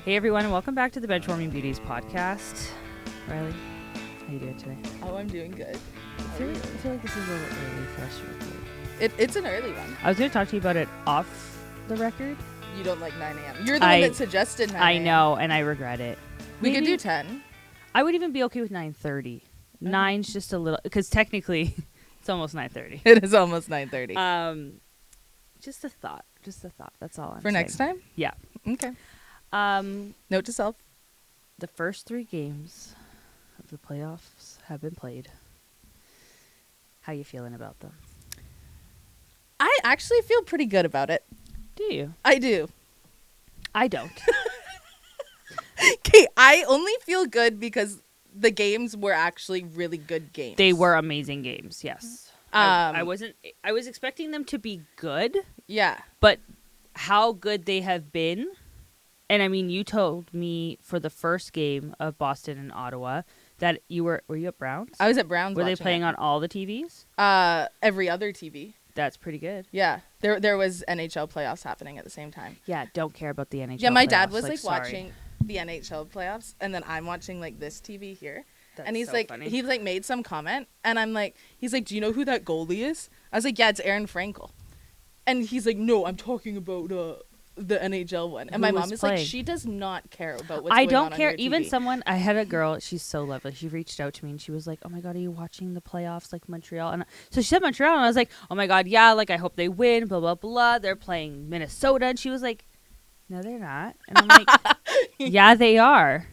Hey everyone, and welcome back to the Bench Warming Beauties podcast. Rylee, how you doing today? Oh, I'm doing good. I feel like this is a little early for us to record. It's an early one. I was going to talk to you about it off the record. You don't like 9 a.m. You're the one that suggested 9 a.m. I know, and I regret it. We could do 10. I would even be okay with 9:30. 9's just a little, because technically it's almost 9:30. It is almost 9:30. Just a thought. That's all I'm For saying. next time? Yeah. Okay. Note to self. The first 3 games of the playoffs have been played. How you feeling about them? I actually feel pretty good about it. Do you? I do. I don't. Okay, I only feel good because the games were actually really good games. They were amazing games, yes. I was expecting them to be good. Yeah. But how good they have been, and I mean, you told me for the first game of Boston and Ottawa that were you at Browns? I was at Browns. Were they playing on all the TVs? Every other TV. That's pretty good. Yeah. There was NHL playoffs happening at the same time. Yeah, don't care about the NHL Yeah, my playoffs. dad was sorry. watching the NHL playoffs, and then I'm watching like this TV here. That's and he's so like, funny. he like made some comment, and I'm like, he's like, do you know who that goalie is? I was like, yeah, it's Aerin Frankel. And he's like, no, I'm talking about the NHL one. And Who my was mom is playing? like, she does not care about what's I going don't on care. on your Even TV. I had a girl, she's so lovely. She reached out to me and she was like, oh my God, are you watching the playoffs like Montreal? And so she said Montreal, and I was like, oh my God, yeah, like I hope they win, blah, blah, blah. They're playing Minnesota. And she was like, no, they're not. And I'm like, yeah, they are.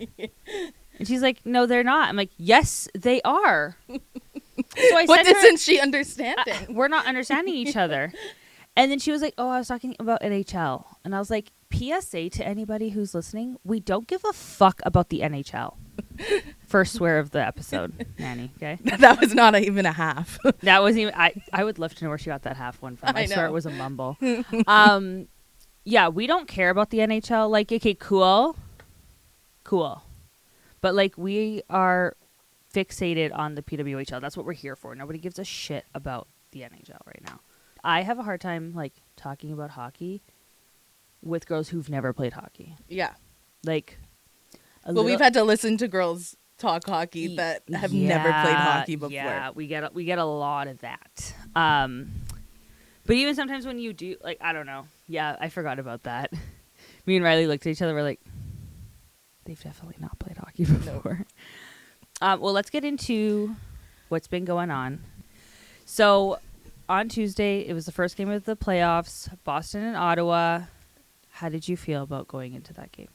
And she's like, no, they're not. I'm like, yes, they are. So I What said to her, isn't she understanding? we're not understanding each other. And then she was like, oh, I was talking about NHL. And I was like, PSA to anybody who's listening, we don't give a fuck about the NHL. First swear of the episode, Nanny, okay? That was not even a half. That wasn't even, I would love to know where she got that half one from. I swear know. it was a mumble. Yeah, we don't care about the NHL. Like, okay, cool. But, like, we are fixated on the PWHL. That's what we're here for. Nobody gives a shit about the NHL right now. I have a hard time, like, talking about hockey with girls who've never played hockey. Yeah. Like, We've had to listen to girls talk hockey that have never played hockey before. Yeah, we get a lot of that. But even sometimes when you do, like, I don't know. Yeah, I forgot about that. Me and Rylee looked at each other. We're like, they've definitely not played hockey before. Well, let's get into what's been going on. So on Tuesday, it was the first game of the playoffs, Boston and Ottawa. How did you feel about going into that game?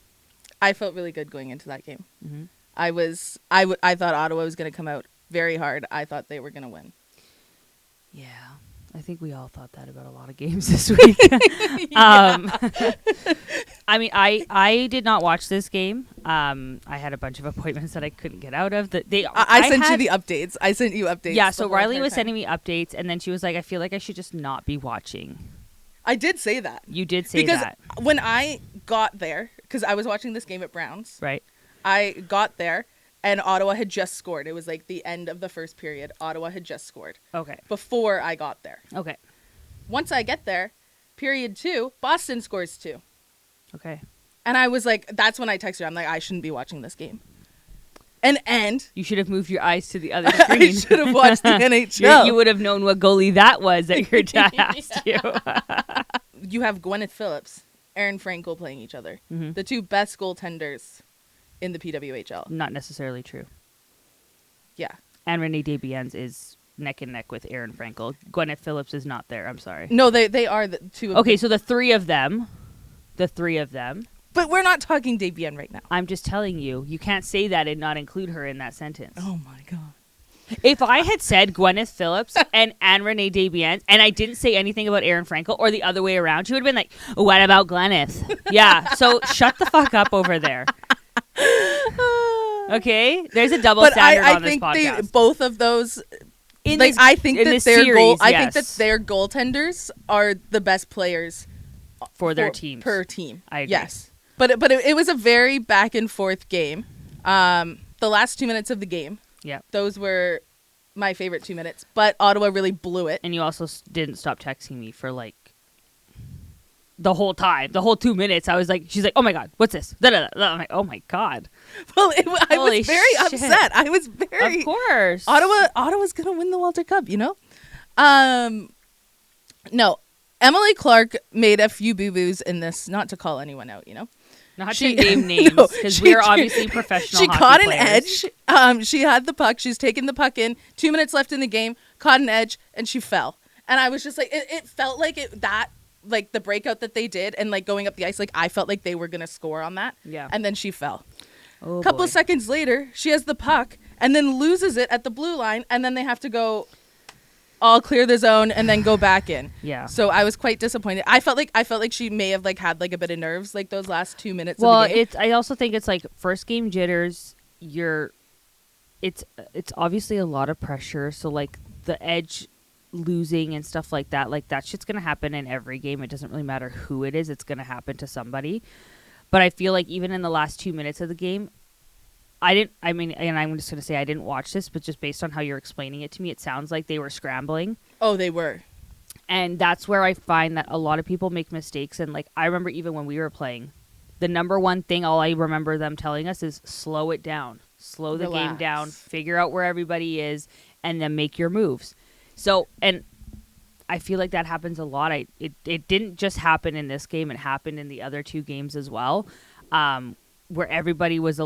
I felt really good going into that game. Mm-hmm. I thought Ottawa was going to come out very hard. I thought they were going to win. Yeah, I think we all thought that about a lot of games this week. I mean, I did not watch this game. I had a bunch of appointments that I couldn't get out of. I sent you the updates. I sent you updates. Yeah, so Rylee was sending me updates, and then she was like, I feel like I should just not be watching. I did say that. You did say that. Because when I got there, because I was watching this game at Browns. Right. I got there, and Ottawa had just scored. It was like the end of the first period. Ottawa had just scored. Okay. Before I got there. Okay. Once I get there, period 2, Boston scores 2. Okay. And I was like, that's when I texted her. I'm like, I shouldn't be watching this game. And you should have moved your eyes to the other screen. I should have watched the NHL. You would have known what goalie that was that your dad asked you. You have Gwyneth Phillips, Aerin Frankel playing each other. Mm-hmm. The 2 best goaltenders in the PWHL. Not necessarily true. Yeah. And Renee Desbiens is neck and neck with Aerin Frankel. Gwyneth Phillips is not there. I'm sorry. No, they are the 2 of Okay, so the three of them. But we're not talking Desbiens right now. I'm just telling you, you can't say that and not include her in that sentence. Oh, my God. If I had said Gwyneth Phillips and Renee Desbiens, and I didn't say anything about Aerin Frankel or the other way around, she would have been like, what about Gwyneth? Yeah, so shut the fuck up over there. Okay? There's a double standard on this podcast. I think both of those... I think that their goaltenders are the best players for their teams. Per team. I agree. Yes. But it was a very back and forth game. The last 2 minutes of the game. Yeah. Those were my favorite 2 minutes, but Ottawa really blew it. And you also didn't stop texting me for like the whole time, the whole 2 minutes. I was like, she's like, oh my God, what's this? Da, da, da. I'm like, oh my God. Well, I Holy was very shit. upset. I was very. Of course. Ottawa's gonna win the Walter Cup, you know. No, Emily Clark made a few boo boos in this. Not to call anyone out, you know. Not to name names, because we are obviously professional She hockey caught an players. edge. She had the puck. She's taking the puck in. 2 minutes left in the game. Caught an edge, and she fell. And I was just like, it felt like like the breakout that they did, and like going up the ice. Like I felt like they were gonna score on that. Yeah. And then she fell. Oh, A couple boy. of seconds later, she has the puck, and then loses it at the blue line, and then they have to go all clear the zone and then go back in. Yeah. So I was quite disappointed. I felt like she may have like had like a bit of nerves like those last 2 minutes Well, of the game. I also think it's like first game jitters. It's obviously a lot of pressure. So like the edge losing and stuff like that shit's gonna happen in every game. It doesn't really matter who it is. It's gonna happen to somebody. But I feel like even in the last 2 minutes of the game, and I'm just gonna say I didn't watch this, but just based on how you're explaining it to me, it sounds like they were scrambling. Oh, they were. And that's where I find that a lot of people make mistakes. And like I remember even when we were playing, the number one thing all I remember them telling us is slow it down, slow the game down, figure out where everybody is, and then make your moves. So, and I feel like that happens a lot. It didn't just happen in this game; it happened in the other two games as well, where everybody was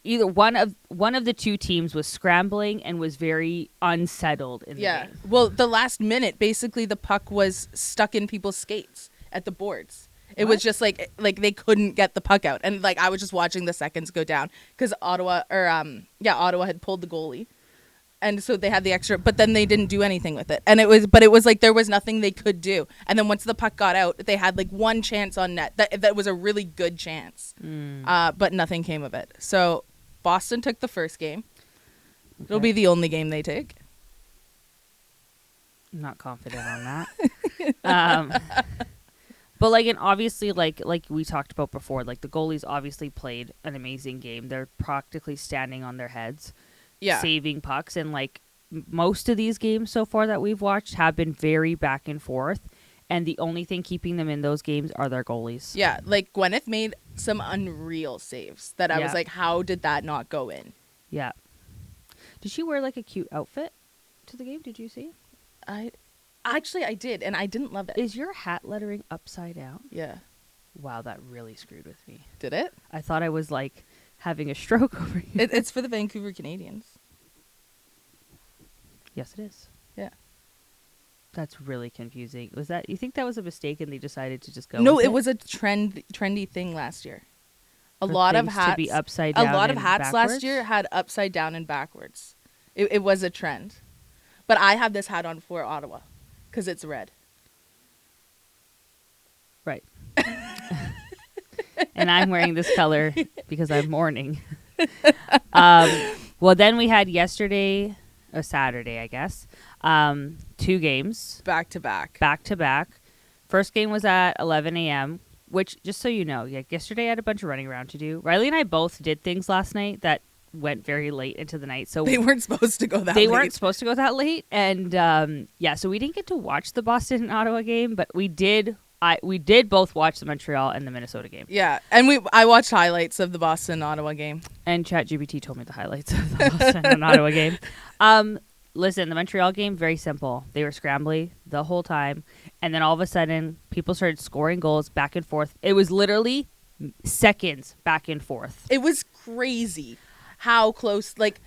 either one of the two teams was scrambling and was very unsettled in the game. Well, the last minute, basically, the puck was stuck in people's skates at the boards. It was just like they couldn't get the puck out, and like I was just watching the seconds go down because Ottawa had pulled the goalie. And so they had the extra, but then they didn't do anything with it. And it was like there was nothing they could do. And then once the puck got out, they had like one chance on net. That was a really good chance. But nothing came of it. So Boston took the first game. Okay. It'll be the only game they take. I'm not confident on that. But like, and obviously like we talked about before, like the goalies obviously played an amazing game. They're practically standing on their heads. Saving pucks, and like most of these games so far that we've watched have been very back and forth, and the only thing keeping them in those games are their goalies. Yeah, like Gwyneth made some unreal saves that I was like, how did that not go in? Yeah. Did she wear like a cute outfit to the game? Did you see? I did, and I didn't love it. Is your hat lettering upside down? Yeah. Wow, that really screwed with me. Did it? I thought I was like having a stroke over here. It's for the Vancouver Canadians. Yes, it is. Yeah. That's really confusing. You think that was a mistake and they decided to just go No, with it was a trendy thing last year. A For lot of things hats to be upside down. A lot of and hats backwards? last year had upside down and backwards. It was a trend. But I have this hat on for Ottawa because it's red. Right. And I'm wearing this color because I'm mourning. Well, then we had yesterday, or Saturday, I guess, 2 games. Back to back. Back to back. First game was at 11 a.m., which, just so you know, yesterday I had a bunch of running around to do. Rylee and I both did things last night that went very late into the night. So they weren't supposed to go that late. They weren't supposed to go that late. And, so we didn't get to watch the Boston and Ottawa game, but we did both watch the Montreal and the Minnesota game. Yeah, and I watched highlights of the Boston-Ottawa game. And ChatGPT told me the highlights of the Boston and Ottawa game. Listen, the Montreal game, very simple. They were scrambly the whole time. And then all of a sudden, people started scoring goals back and forth. It was literally seconds back and forth. It was crazy how close, like,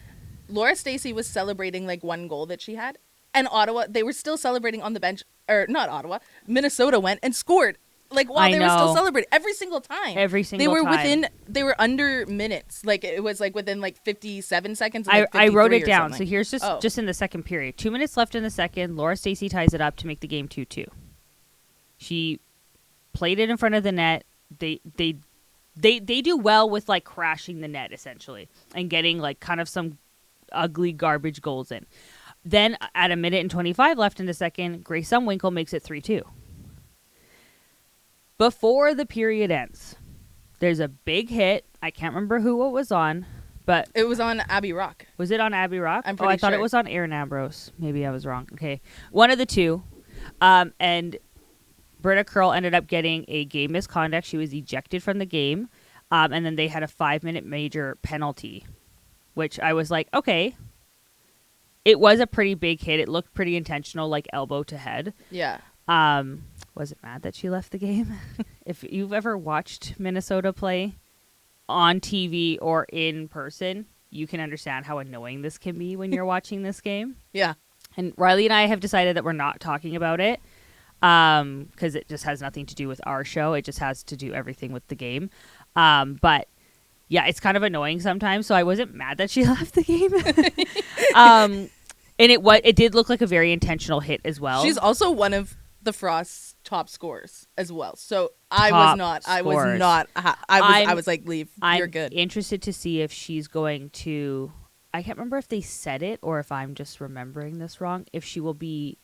Laura Stacey was celebrating, like, one goal that she had. And Ottawa, they were still celebrating on the bench. Or not Ottawa, Minnesota went and scored. Like while they were still celebrating every single time. They were under minutes. Like it was like within like 57 seconds. And I wrote it down. Something. So here's just in the second period. 2 minutes left in the second. Laura Stacey ties it up to make the game 2-2. She played it in front of the net. They do well with like crashing the net essentially and getting like kind of some ugly garbage goals in. Then at 1:25 left in the second, Grace Winkle makes it 3-2. Before the period ends, there's a big hit. I can't remember who it was on, but it was on Abby Rock. Was it on Abby Rock? I'm pretty I thought it was on Aerin Ambrose. Maybe I was wrong. Okay, one of the two. And Britta Curl ended up getting a game misconduct. She was ejected from the game. And then they had a 5-minute major penalty, which I was like, okay. It was a pretty big hit. It looked pretty intentional, like elbow to head. Yeah. Was it mad that she left the game? If you've ever watched Minnesota play on TV or in person, you can understand how annoying this can be when you're watching this game. Yeah. And Rylee and I have decided that we're not talking about it because it just has nothing to do with our show. It just has to do everything with the game. But yeah, it's kind of annoying sometimes. So I wasn't mad that she left the game. And it did look like a very intentional hit as well. She's also one of the Frost's top scorers as well. So I was like, leave. You're good. I'm interested to see if she's going to. I can't remember if they said it or if I'm just remembering this wrong. If she will be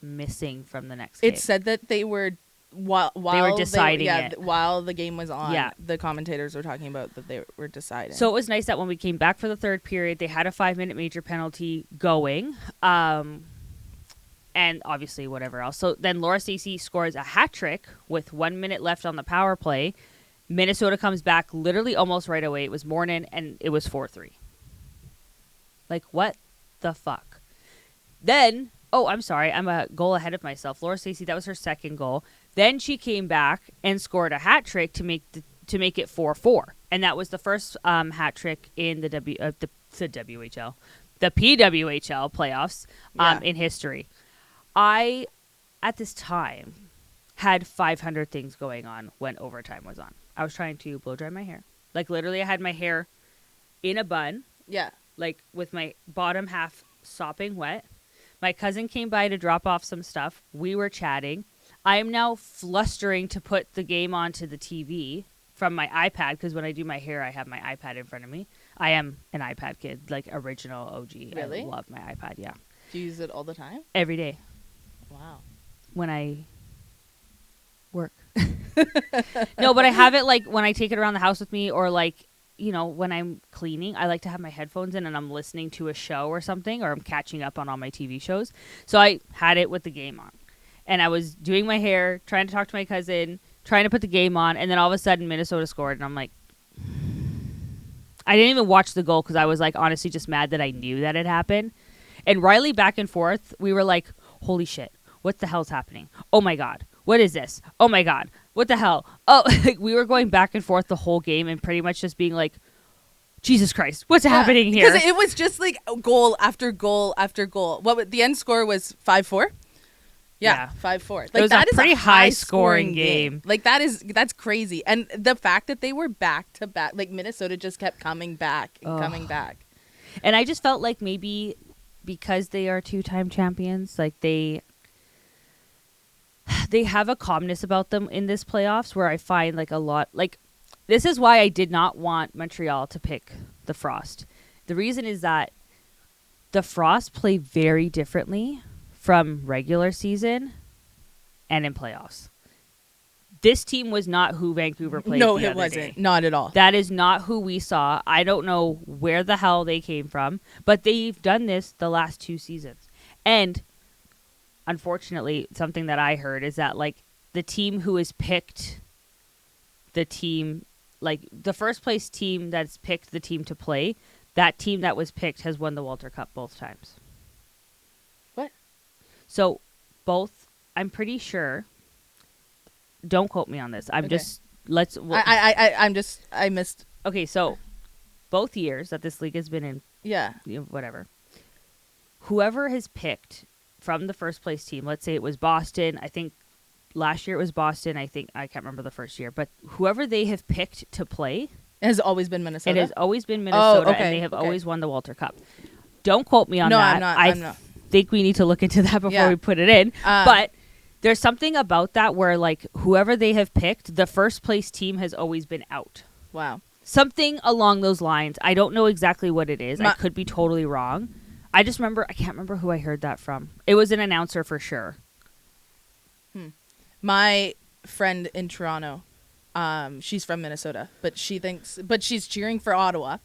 missing from the next game. It said that they were while they were deciding it while the game was on. Yeah. The commentators were talking about that they were deciding. So it was nice that when we came back for the third period, they had a 5-minute major penalty going. And obviously whatever else. So then Laura Stacey scores a hat trick with 1 minute left on the power play. Minnesota comes back literally almost right away. It was morning and it was 4-3. Like, what the fuck? Then, I'm sorry. I'm a goal ahead of myself. Laura Stacey, that was her second goal. Then she came back and scored a hat trick to make it 4-4. And that was the first hat trick in the WHL, the PWHL playoffs in history. I, at this time, had 500 things going on when overtime was on. I was trying to blow dry my hair. Like, literally, I had my hair in a bun. Yeah. Like, with my bottom half sopping wet. My cousin came by to drop off some stuff. We were chatting. I am now flustering to put the game onto the TV from my iPad, because when I do my hair, I have my iPad in front of me. I am an iPad kid, like original OG. Really? I love my iPad, yeah. Do you use it all the time? Every day. Wow. When I work. No, but I have it like when I take it around the house with me, or like, when I'm cleaning, I like to have my headphones in and I'm listening to a show or something, or I'm catching up on all my TV shows. So I had it with the game on. And I was doing my hair, trying to talk to my cousin, trying to put the game on, and then all of a sudden Minnesota scored, and I'm like, I didn't even watch the goal because I was like honestly just mad that I knew that it happened. And Rylee back and forth, we were like, holy shit. What the hell's happening? Oh my God. What is this? Oh my God. What the hell? Oh, like we were going back and forth the whole game and pretty much just being like, Jesus Christ, what's happening here? Because it was just like goal after goal after goal. The end score was 5-4? Yeah. 5-4. Like, it was that a pretty high scoring game. Like that's crazy. And the fact that they were back to back, like Minnesota just kept coming back and coming back. And I just felt like maybe because they are 2-time champions, like they have a calmness about them in this playoffs where I find like a lot, like this is why I did not want Montreal to pick the Frost. The reason is that the Frost play very differently from regular season and in playoffs. This team was not who Vancouver played. No, it wasn't. Not at all. That is not who we saw. I don't know where the hell they came from, but they've done this the last 2 seasons. And unfortunately, something that I heard is that like the team who has picked the team, like the first place team that's picked the team to play, that team that was picked has won the Walter Cup both times. What? So both, I'm pretty sure. Don't quote me on this. I'm okay. just let's. I missed. Okay, so both years that this league has been in, yeah, whatever. Whoever has picked from the first place team, let's say it was Boston. I think last year it was Boston. I can't remember the first year, but whoever they have picked to play, it has always been Minnesota. It has always been Minnesota, okay, and they have always won the Walter Cup. Don't quote me on no, that. I'm not. Think we need to look into that before we put it in. But there's something about that where, like, whoever they have picked, the first place team has always been out. Wow. Something along those lines. I don't know exactly what it is. I could be totally wrong. I just remember, I can't remember who I heard that from. It was an announcer for sure. My friend in Toronto, she's from Minnesota, but she's cheering for Ottawa,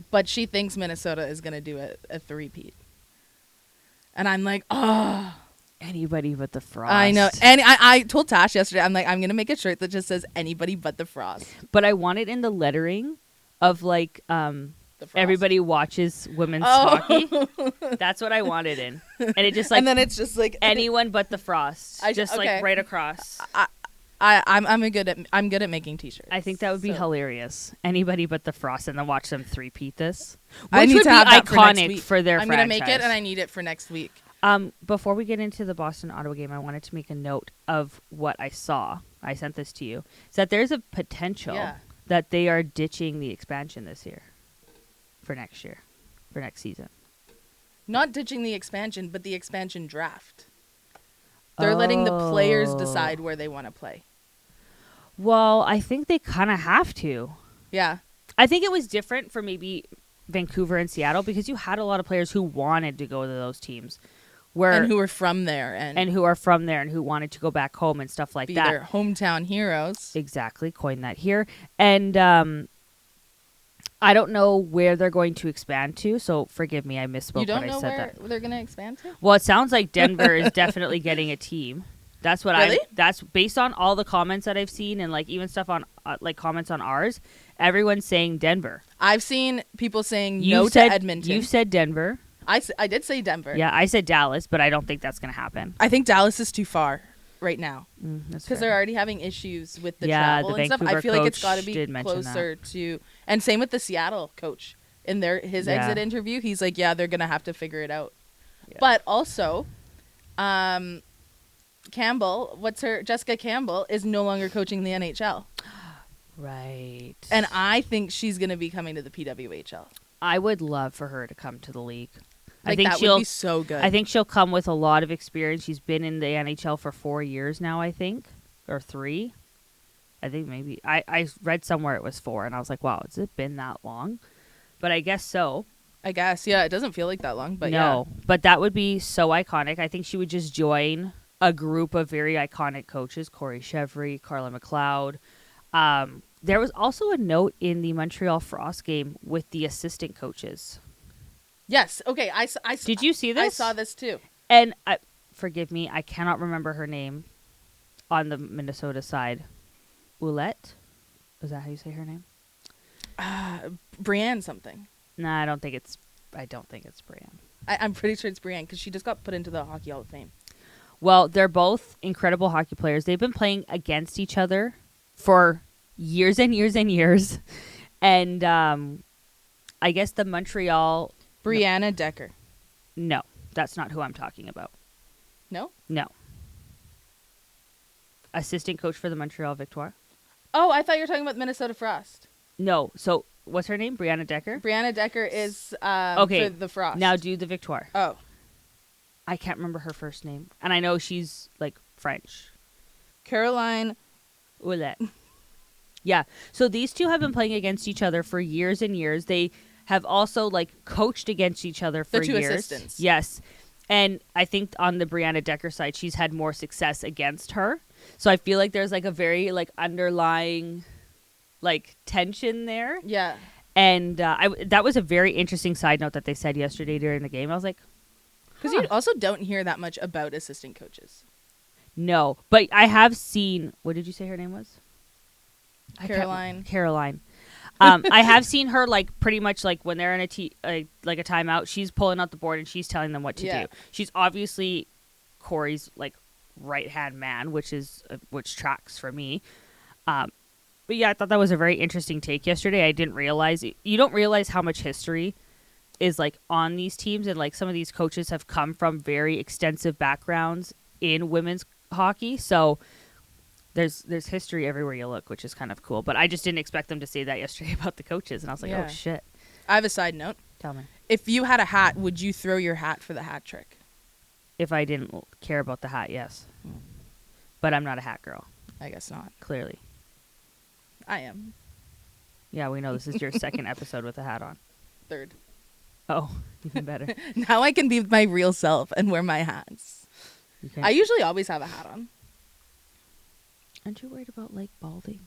but she thinks Minnesota is going to do a three-peat. And I'm like, oh. Anybody but the Frost. I know. And I told Tash yesterday, I'm like, I'm going to make a shirt that just says anybody but the Frost. But I want it in the lettering of like everybody watches women's hockey. That's what I wanted in. And it just like, and then it's just like anyone but the Frost. Like right across. I'm good at making t-shirts. I think that would be hilarious. Anybody but the Frost, and then watch them three-peat this. Which I need would to be have that iconic for their I'm franchise. going to make it, and I need it for next week. Before we get into the Boston-Ottawa game, I wanted to make a note of what I saw. I sent this to you. Is that there's a potential that they are ditching the expansion this year for next season. Not ditching the expansion, but the expansion draft. They're letting the players decide where they want to play. Well, I think they kind of have to. Yeah. I think it was different for maybe Vancouver and Seattle because you had a lot of players who wanted to go to those teams. And who were from there. And who are from there and who wanted to go back home and stuff like that. Be their hometown heroes. Exactly. Coin that here. And I don't know where they're going to expand to, so forgive me, I misspoke when I said that. You don't know where they're going to expand to? Well, it sounds like Denver is definitely getting a team. That's what that's based on all the comments that I've seen and like even stuff on like comments on ours. Everyone's saying Denver. I've seen people saying to Edmonton. You said Denver. I did say Denver. Yeah, I said Dallas, but I don't think that's going to happen. I think Dallas is too far right now because they're already having issues with the travel and stuff. I feel like it's got to be closer to. And same with the Seattle coach in his exit interview. He's like, yeah, they're going to have to figure it out. Yeah. But also, Campbell, Jessica Campbell is no longer coaching the NHL. Right. And I think she's going to be coming to the PWHL. I would love for her to come to the league. I think that would be so good. I think she'll come with a lot of experience. She's been in the NHL for 4 years now, I think. Or 3. I think maybe. I read somewhere it was 4, and I was like, wow, has it been that long? But I guess so. I guess, yeah. It doesn't feel like that long, but no, but that would be so iconic. I think she would just join a group of very iconic coaches, Corey Chevry, Carla McLeod. There was also a note in the Montreal Frost game with the assistant coaches. Yes. Okay. Did you see this? I saw this too. And forgive me, I cannot remember her name on the Minnesota side. Ouellette? Is that how you say her name? Brienne something. Nah, I don't think it's Brienne. I'm pretty sure it's Brienne because she just got put into the Hockey Hall of Fame. Well, they're both incredible hockey players. They've been playing against each other for years and years and years. And I guess the Montreal... Brianna Decker. No, that's not who I'm talking about. No? No. Assistant coach for the Montreal Victoire. Oh, I thought you were talking about Minnesota Frost. No, so what's her name? Brianna Decker? Brianna Decker is okay, for the Frost. Now do the Victoire. Oh. I can't remember her first name. And I know she's like French. Caroline Ouellette. Yeah. So these two have been playing against each other for years and years. They have also like coached against each other for years. The two assistants. Yes. And I think on the Brianna Decker side, she's had more success against her. So I feel like there's like a very like underlying like tension there. Yeah. And that was a very interesting side note that they said yesterday during the game. I was like, because you also don't hear that much about assistant coaches. No, but I have seen. What did you say her name was? Caroline. Caroline. I have seen her like pretty much like when they're in like a timeout, she's pulling out the board and she's telling them what to do. She's obviously Corey's like right hand man, which tracks for me. But yeah, I thought that was a very interesting take yesterday. I didn't realize you don't realize how much history is like on these teams, and like some of these coaches have come from very extensive backgrounds in women's hockey, so. There's history everywhere you look, which is kind of cool. But I just didn't expect them to say that yesterday about the coaches. And I was like, oh, shit. I have a side note. Tell me. If you had a hat, would you throw your hat for the hat trick? If I didn't care about the hat, yes. But I'm not a hat girl. I guess not. Clearly. I am. Yeah, we know this is your second episode with a hat on. Third. Oh, even better. Now I can be my real self and wear my hats. I usually always have a hat on. Aren't you worried about, like, balding?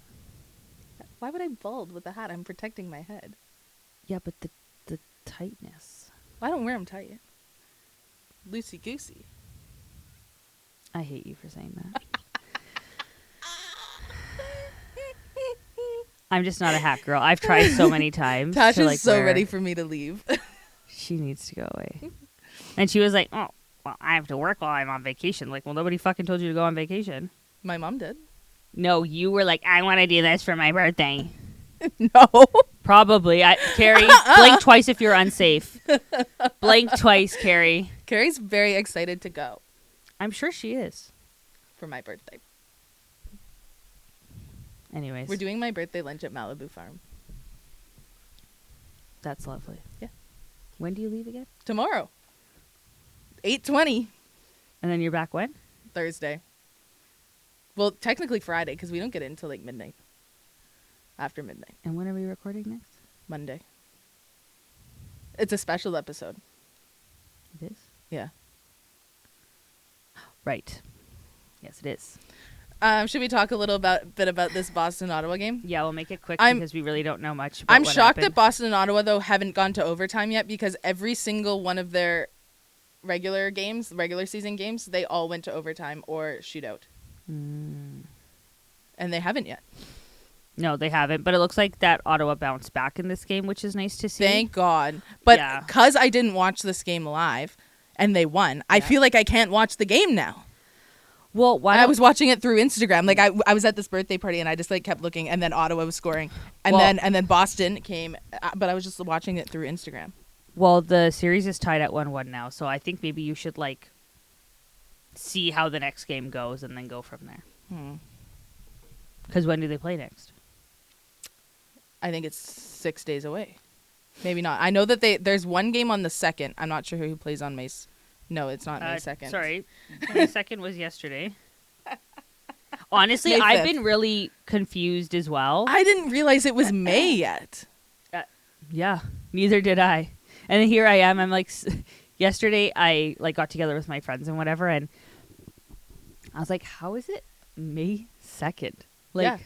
Why would I bald with a hat? I'm protecting my head. Yeah, but the tightness. Well, I don't wear them tight. Loosey-goosey. I hate you for saying that. I'm just not a hat girl. I've tried so many times. Tasha's so ready for me to leave. She needs to go away. And she was like, oh, well, I have to work while I'm on vacation. Like, well, nobody fucking told you to go on vacation. My mom did. No, you were like, I want to do this for my birthday. No. Probably. Carrie, blink twice if you're unsafe. Blink twice, Carrie. Carrie's very excited to go. I'm sure she is. For my birthday. Anyways. We're doing my birthday lunch at Malibu Farm. That's lovely. Yeah. When do you leave again? Tomorrow. 8:20. And then you're back when? Thursday. Well, technically Friday, because we don't get in until like midnight. After midnight. And when are we recording next? Monday. It's a special episode. It is? Yeah. Right. Yes, it is. Should we talk a little bit about this Boston-Ottawa game? Yeah, we'll make it quick because we really don't know much about I'm what shocked happened. that Boston and Ottawa, though, haven't gone to overtime yet because every single one of their regular season games, they all went to overtime or shootout. And they haven't yet. No, they haven't. But it looks like that Ottawa bounced back in this game, which is nice to see. Thank God. But because I didn't watch this game live and they won, I feel like I can't watch the game now. Well, I was watching it through Instagram. Like I was at this birthday party and I just like kept looking, and then Ottawa was scoring, and then Boston came, but I was just watching it through Instagram. Well, the series is tied at 1-1 now, so I think maybe you should like see how the next game goes and then go from there. Because when do they play next? I think it's 6 days away. Maybe not. I know that there's one game on the 2nd. I'm not sure who plays on May. No, it's not May 2nd. Sorry. May 2nd was yesterday. Honestly, May 5th. I've been really confused as well. I didn't realize it was May yet. Yeah, neither did I. And then here I am. I'm like, yesterday I like got together with my friends and whatever, and I was like, how is it May 2nd? Like,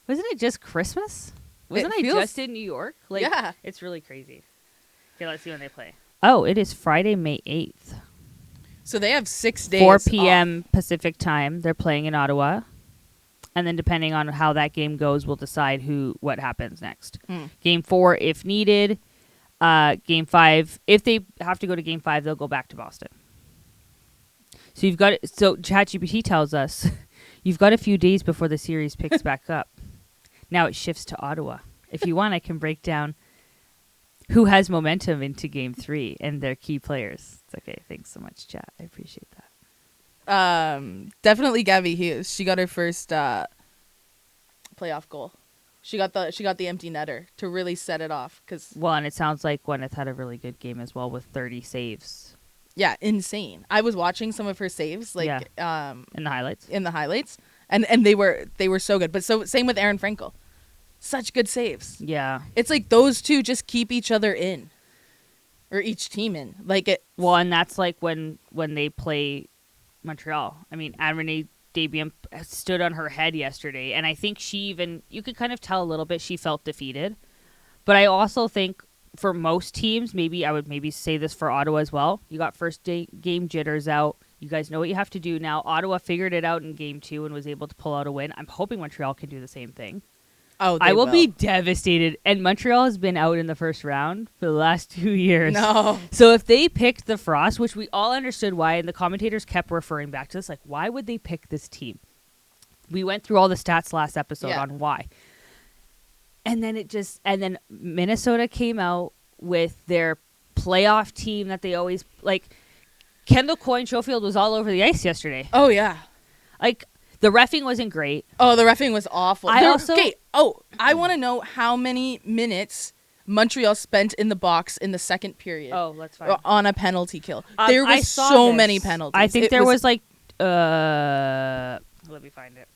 wasn't it just Christmas? Wasn't I just in New York? Like, yeah. It's really crazy. Okay, let's see when they play. Oh, it is Friday, May 8th. So they have 6 days 4 p.m. off. Pacific time. They're playing in Ottawa. And then depending on how that game goes, we'll decide what happens next. Game 4, if needed. Game 5, if they have to go to Game 5, they'll go back to Boston. So ChatGPT tells us you've got a few days before the series picks back up. Now it shifts to Ottawa. If you want, I can break down who has momentum into Game 3 and their key players. It's okay. Thanks so much, chat. I appreciate that. Definitely Gabby Hughes. She got her first playoff goal. She got the empty netter to really set it off. And it sounds like Gwyneth had a really good game as well with 30 saves. Yeah, insane. I was watching some of her saves, in the highlights, and they were so good. But same with Aerin Frankel. Such good saves. Yeah. It's like those two just keep each other in. Or each team in. And that's like when they play Montreal. I mean, Aerin Debian stood on her head yesterday, and I think you could kind of tell a little bit she felt defeated. But I also think for most teams, I would say this for Ottawa as well, you got first game jitters out. You guys know what you have to do now. Ottawa figured it out in Game 2 and was able to pull out a win. I'm hoping Montreal can do the same thing. Oh, I will be devastated. And Montreal has been out in the first round for the last 2 years. No. So if they picked the Frost, which we all understood why, and the commentators kept referring back to this, like, why would they pick this team? We went through all the stats last episode on why. And then Minnesota came out with their playoff team that they always, like, Kendall Coyne Schofield was all over the ice yesterday. Oh, yeah. Like, the reffing wasn't great. Oh, the reffing was awful. I want to know how many minutes Montreal spent in the box in the second period. Oh, that's fine. On a penalty kill. There was so many penalties. I think there was like, let me find it.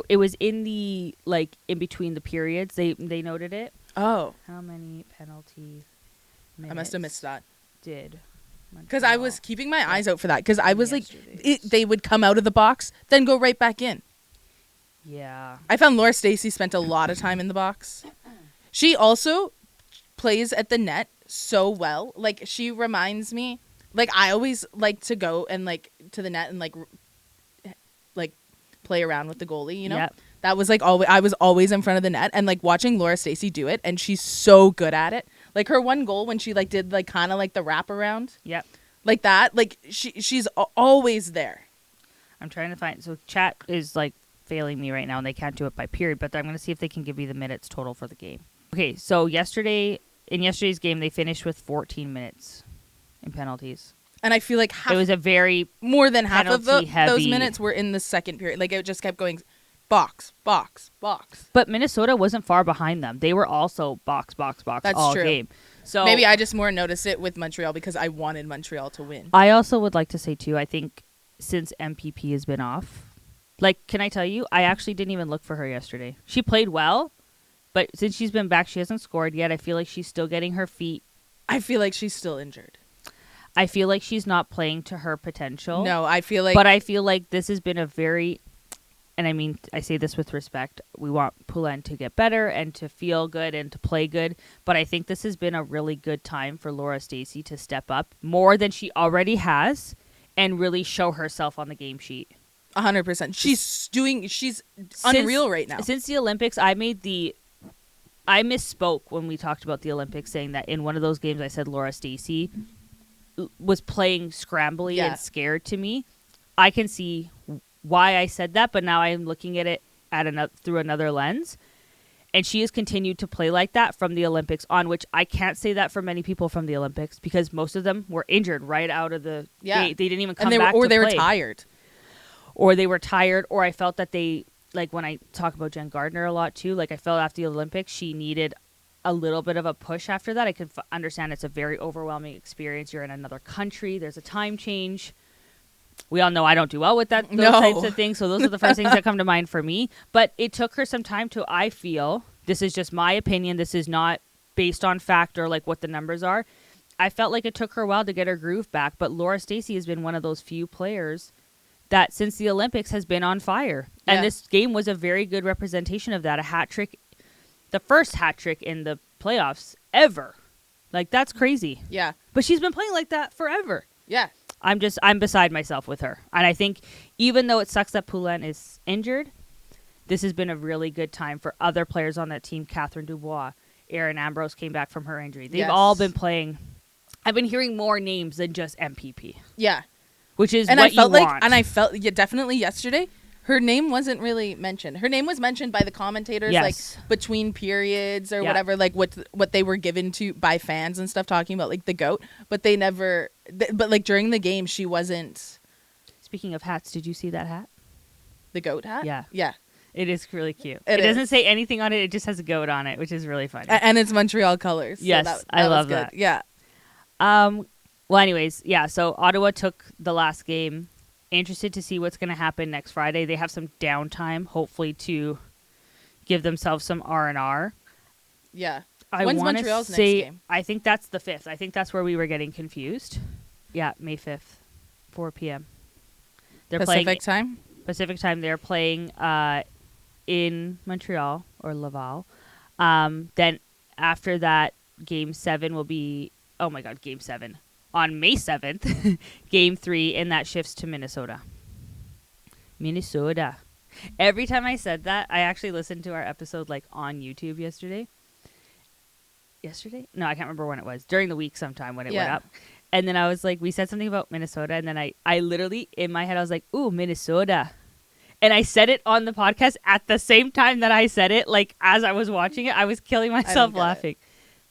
It was in the, like, in between the periods. They noted it. Oh. How many penalty minutes I must have missed that. Did because I was keeping my eyes out for that. Because I was they would come out of the box, then go right back in. Yeah. I found Laura Stacey spent a lot of time in the box. She also plays at the net so well. Like, she reminds me, Like, I always like to go and, like, to the net and, like play around with the goalie, you know? Yep. That was, like, I was always in front of the net. And, like, watching Laura Stacey do it, and she's so good at it. Like, her one goal when she, like, did, like, kind of, like, the wraparound. Yep. Like that. Like, she's always there. I'm trying to find... So, chat is, like, failing me right now, and they can't do it by period. But I'm going to see if they can give me the minutes total for the game. Okay, so in yesterday's game, they finished with 14 minutes in penalties. And I feel like it was a very more than half of those heavy minutes were in the second period. Like, it just kept going box, box, box. But Minnesota wasn't far behind them. They were also box, box, box That's all true. game. So maybe I just more noticed it with Montreal because I wanted Montreal to win. I also would like to say, too, I think since MPP has been off, like, can I tell you, I actually didn't even look for her yesterday. She played well, but since she's been back, she hasn't scored yet. I feel like she's still getting her feet. I feel like she's still injured. I feel like she's not playing to her potential. No, I feel like... But I feel like this has been a very... And I mean, I say this with respect. We want Poulin to get better and to feel good and to play good. But I think this has been a really good time for Laura Stacey to step up more than she already has and really show herself on the game sheet. 100%. She's unreal right now. Since the Olympics, I misspoke when we talked about the Olympics, saying that in one of those games I said Laura Stacey was playing scrambly and scared to me. I can see why I said that, but now I'm looking at it through another lens. And she has continued to play like that from the Olympics on, which I can't say that for many people from the Olympics because most of them were injured right out of the gate. They didn't even come back to play. Or they were tired. Or they were tired, or I felt that they, like when I talk about Jen Gardner a lot too, like I felt after the Olympics she needed a little bit of a push after that. I could understand it's a very overwhelming experience. You're in another country. There's a time change. We all know I don't do well with those types of things. So those are the first things that come to mind for me. But it took her some time to, I feel, this is just my opinion. This is not based on fact or like what the numbers are. I felt like it took her a while to get her groove back. But Laura Stacey has been one of those few players that since the Olympics has been on fire. Yeah. And this game was a very good representation of that. A hat trick. The first hat trick in the playoffs ever. Like, that's crazy. Yeah. But she's been playing like that forever. Yeah. I'm beside myself with her. And I think even though it sucks that Poulin is injured, this has been a really good time for other players on that team. Catherine Dubois, Aerin Ambrose came back from her injury. They've all been playing. I've been hearing more names than just MPP. Yeah. Which is and what I felt you like, want. And I felt, definitely yesterday, her name wasn't really mentioned. Her name was mentioned by the commentators, like between periods or whatever, like what they were given to by fans and stuff, talking about like the GOAT. But they never, but like during the game, she wasn't. Speaking of hats, did you see that hat? The GOAT hat? Yeah. Yeah. It is really cute. It doesn't say anything on it. It just has a goat on it, which is really funny. And it's Montreal colors. Yes, so I love that. Yeah. Well, anyways, yeah. So Ottawa took the last game. Interested to see what's going to happen next Friday. They have some downtime, hopefully, to give themselves some R&R. Yeah. When's Montreal's next game? I think that's the 5th. I think that's where we were getting confused. Yeah, May 5th, 4 p.m. They're Pacific time? Pacific time. They're playing in Montreal or Laval. Then after that, Game 7 will be... Oh, my God, Game 7. On May 7th, Game 3, and that shifts to Minnesota. Minnesota. Every time I said that, I actually listened to our episode like on YouTube yesterday. Yesterday? No, I can't remember when it was. During the week sometime when it went up. And then I was like, we said something about Minnesota, and then I literally, in my head, I was like, ooh, Minnesota. And I said it on the podcast at the same time that I said it, like as I was watching it, I was killing myself laughing.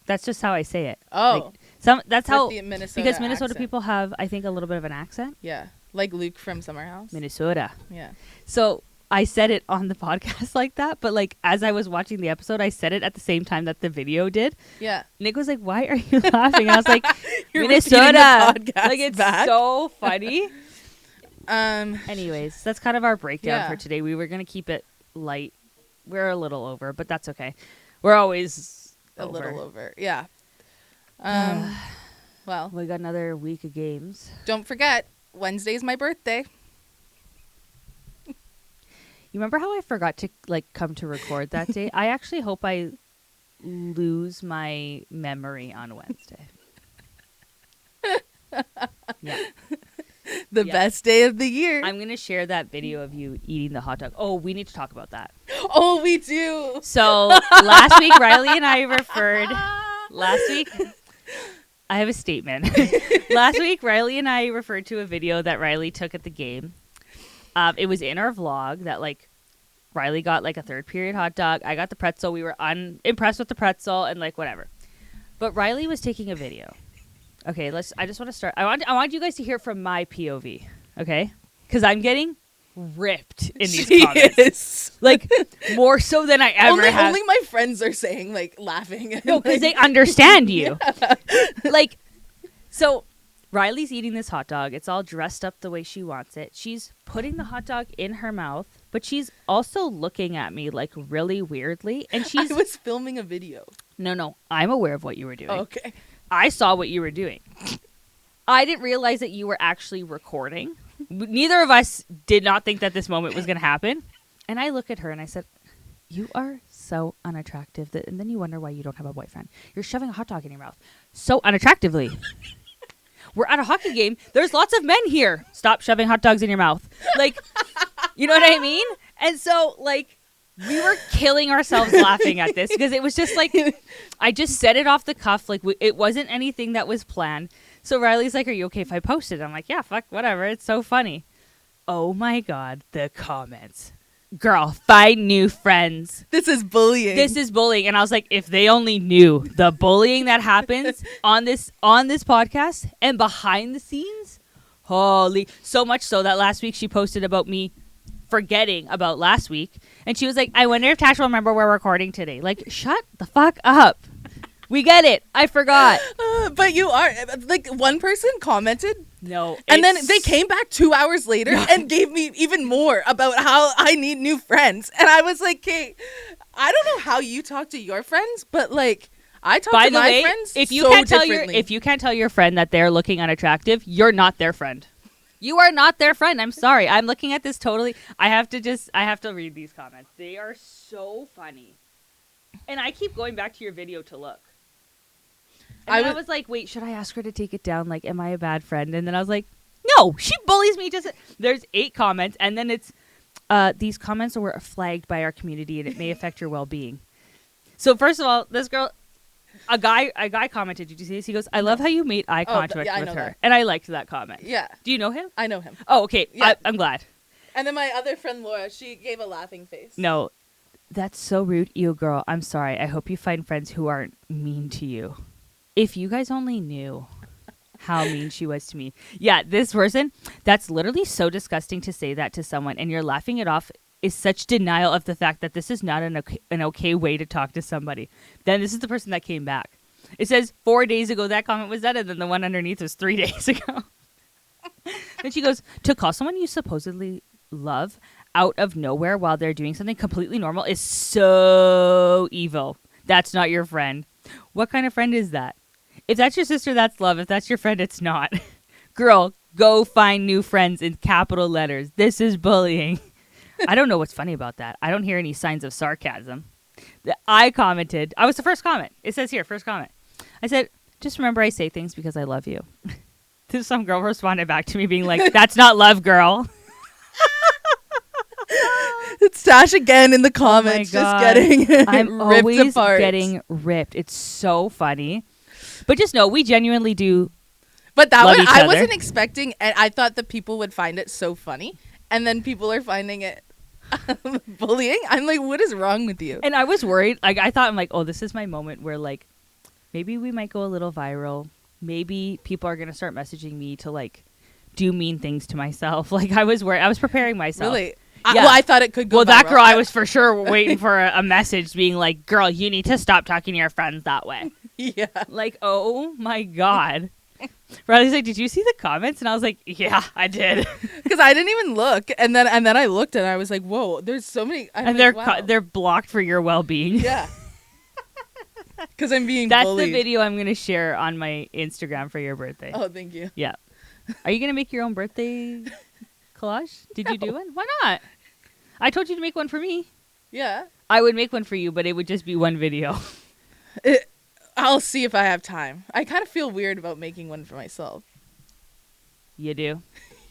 That's just how I say it. Oh. That's how, Minnesota because Minnesota accent. people have, I think, a little bit of an accent. Yeah. Like Luke from Summer House. Minnesota. Yeah. So I said it on the podcast like that, but like as I was watching the episode, I said it at the same time that the video did. Yeah. Nick was like, "Why are you laughing?" I was like, "Minnesota." Like, it's so funny. Anyways, that's kind of our breakdown for today. We were gonna keep it light. We're a little over, but that's okay. We're always a little over. Yeah. Well, we got another week of games. Don't forget, Wednesday's my birthday. You remember how I forgot to like come to record that day? I actually hope I lose my memory on Wednesday. Yeah. The best day of the year. I'm going to share that video of you eating the hot dog. Oh, we need to talk about that. Oh, we do. So last week, Rylee and I referred. Last week, I have a statement. Last week, Rylee and I referred to a video that Rylee took at the game. It was in our vlog that like Rylee got like a third period hot dog. I got the pretzel. We were unimpressed with the pretzel and like whatever. But Rylee was taking a video. Okay, I just want to start. I want you guys to hear from my POV. Okay, because I'm getting ripped in these comments. Like more so than I ever have. Only my friends are saying like laughing. No, because they understand you. Yeah. Like, so Rylee's eating this hot dog. It's all dressed up the way she wants it. She's putting the hot dog in her mouth, but she's also looking at me like really weirdly. And I was filming a video. No, I'm aware of what you were doing. Okay. I saw what you were doing. I didn't realize that you were actually recording. Neither of us did not think that this moment was going to happen. And I look at her and I said, you are so unattractive. And then you wonder why you don't have a boyfriend. You're shoving a hot dog in your mouth so unattractively. We're at a hockey game. There's lots of men here. Stop shoving hot dogs in your mouth. Like, you know what I mean? And so, like, we were killing ourselves laughing at this because it was just like, I just said it off the cuff. Like, it wasn't anything that was planned. So Rylee's like, are you okay if I post it? I'm like, yeah, fuck, whatever. It's so funny. Oh my God, the comments. Girl, find new friends. This is bullying. And I was like, if they only knew the bullying that happens on this podcast and behind the scenes. Holy, so much so that last week she posted about me forgetting about last week. And she was like, I wonder if Tash will remember we're recording today. Like, shut the fuck up. We get it. I forgot. But you are. Like, one person commented. No. And then they came back 2 hours later and gave me even more about how I need new friends. And I was like, Kate, I don't know how you talk to your friends, but, like, I talk to my friends if you so can't tell differently. if you can't tell your friend that they're looking unattractive, you're not their friend. You are not their friend. I'm sorry. I'm looking at this totally. I have to read these comments. They are so funny. And I keep going back to your video to look. And I was like, wait, should I ask her to take it down? Like, am I a bad friend? And then I was like, no, she bullies me. There's 8 comments. And then it's, these comments were flagged by our community and it may affect your well-being. So first of all, this girl, a guy commented, did you see this? He goes, I love how you made eye contact with her. That. And I liked that comment. Yeah. Do you know him? I know him. Oh, okay. Yeah. I'm glad. And then my other friend, Laura, she gave a laughing face. No, that's so rude. You girl, I'm sorry. I hope you find friends who aren't mean to you. If you guys only knew how mean she was to me. Yeah, this person, that's literally so disgusting to say that to someone and you're laughing it off is such denial of the fact that this is not an okay way to talk to somebody. Then this is the person that came back. It says 4 days ago that comment was done and then the one underneath was 3 days ago. Then she goes, to call someone you supposedly love out of nowhere while they're doing something completely normal is so evil. That's not your friend. What kind of friend is that? If that's your sister, that's love. If that's your friend, it's not. Girl, go find new friends in capital letters. This is bullying. I don't know what's funny about that. I don't hear any signs of sarcasm. I commented. I was the first comment. It says here, first comment. I said, just remember I say things because I love you. Some girl responded back to me being like, that's not love, girl. It's Tash again in the comments, just getting I'm ripped always apart. getting ripped. It's so funny. But just know, we genuinely do. But that love one, each I other. wasn't expecting, and I thought that people would find it so funny, and then people are finding it bullying. I'm like, what is wrong with you? And I was worried. Like, I thought, I'm like, oh, this is my moment where, like, maybe we might go a little viral. Maybe people are going to start messaging me to, like, do mean things to myself. Like, I was worried. I was preparing myself. Really? Yeah. Well, I thought it could go viral. That girl, I was for sure waiting for a message being like, girl, you need to stop talking to your friends that way. Yeah. Like, oh my God. Riley's like, did you see the comments? And I was like, yeah, I did. Because I didn't even look. And then I looked and I was like, whoa, there's so many. And like, they're blocked for your well-being. Yeah. Because I'm being That's bullied. the video I'm going to share on my Instagram for your birthday. Oh, thank you. Yeah. Are you going to make your own birthday collage? Did you do one? Why not? I told you to make one for me. Yeah. I would make one for you, but it would just be one video. I'll see if I have time. I kind of feel weird about making one for myself. You do.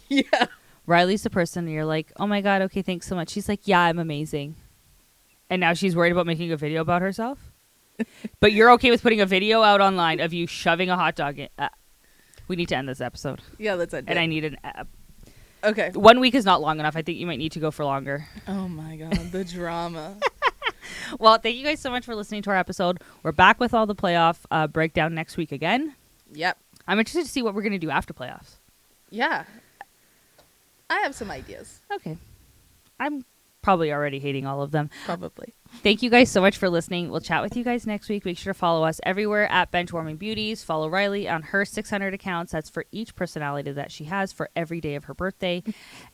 Yeah. Riley's the person you're like, oh my God, okay, thanks so much. She's like, yeah, I'm amazing. And now she's worried about making a video about herself. But you're okay with putting a video out online of you shoving a hot dog in. We need to end this episode. Yeah, let's end it. And I need Okay. 1 week is not long enough. I think you might need to go for longer. Oh my God, the drama. Well, thank you guys so much for listening to our episode. We're back with all the playoff breakdown next week again. Yep. I'm interested to see what we're going to do after playoffs. Yeah. I have some ideas. Okay. I'm probably already hating all of them. Probably. Thank you guys so much for listening. We'll chat with you guys next week. Make sure to follow us everywhere at Bench Warming Beauties. Follow Rylee on her 600 accounts. That's for each personality that she has for every day of her birthday.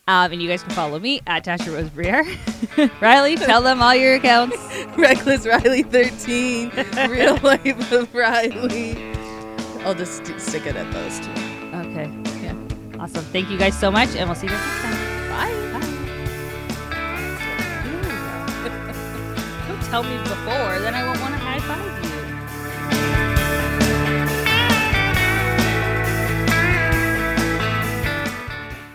And you guys can follow me at Tashya Rose Briere. Rylee, tell them all your accounts. Reckless Rylee 13. Real Life of Rylee. I'll just stick it at those two. Okay. Yeah. Awesome. Thank you guys so much, and we'll see you guys next time. Bye. Don't tell me before, then I won't